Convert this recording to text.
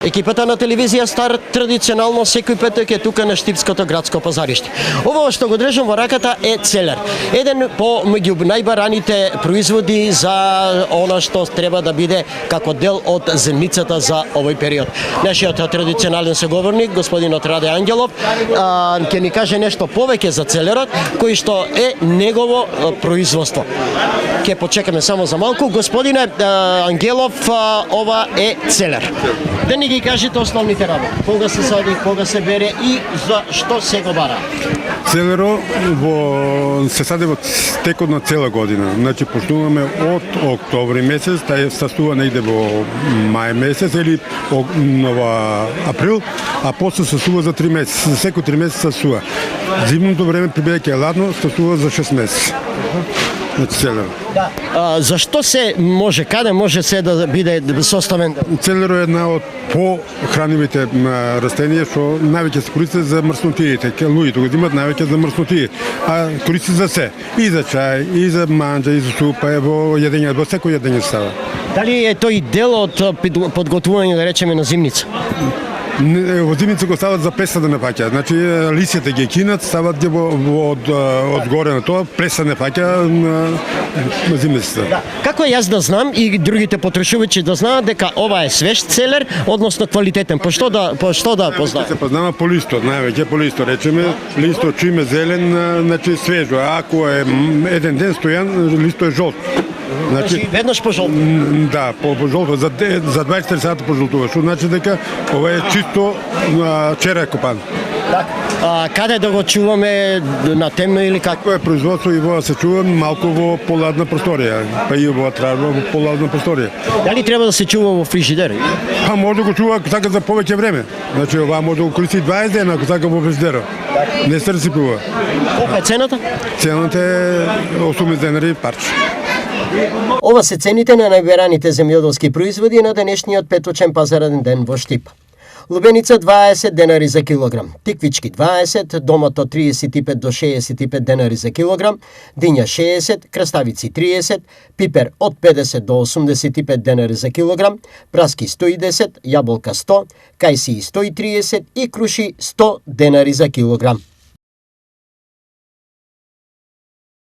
Екипата на телевизија Стар традиционално секој петок е тука на Штипското градско позариште. Ова што го држам во раката е целер. Еден меѓу најбараните производи за она што треба да биде како дел од земницата за овој период. Нашиот традиционален соговорник, господинот Раде Ангелов, ќе ни каже нешто повеќе за целерот, кој што е негово производство. Ќе почекаме само за малку. Господине Ангелов, ова е целер. Да ни ги кажете основните работи. Кога се сади, кога се бере и за што се го бара? Целеро се сади во текот на цела година. Значи почнуваме од октомври месец, тај стасува негде во мај месец или нова април, а после се сува за 3 месеци. Секој 3 месеца стасува. Зимното време прибејќи ладно, стасува за 6 месеци. Целеро. Да. Зашто се може, каде може се да биде составен? Целеро е една од похранливите растенија што највеќе се користи за мрснотиите. Луѓето го имаат највеќе за мрснотии, а користи за се. И за чај, и за манџа, и за супа, во јадење, во секој јадење става. Дали е тој дел од подготвување, да речеме, на зимница? Во зимница го стават за плеса да не фаќа. Значи лисите ги кинат, стават ги од горе на тоа, плеса не фаќа на зимницата. Да. Како јас да знам и другите потрошувачи да знаат дека ова е свеж целер, односно квалитетен? По што да познаат? Се познава по листот, највеќе по листот. Речеме, листот чим е зелен, значи свежо. Ако е еден ден стојан, листот е жолт. Значи веднаш пожолтува. Да, пожолтува за 24 сата пожолтува. Што значи дека ова е чисто вчера копан. Така. Каде да го чуваме, на темно или како? Е производство и во се чува малку во поладна просторија, па и во тражба во поладна просторија. Дали треба да се чува во фрижидер? Може да го чува ако сака за повеќе време. Значи ова може да го користи 20 дена ако сака во фрижидерот. Не се реципува. Колка е цената? Цената е 80 денари парче. Ова се цените на најбераните земјоделски производи на денешниот петочен пазарен ден во Штип. Лубеница 20 денари за килограм, тиквички 20, домато 35 до 65 денари за килограм, диња 60, краставици 30, пипер од 50 до 85 денари за килограм, праски 110, јаболка 100, кајсии 130 и круши 100 денари за килограм.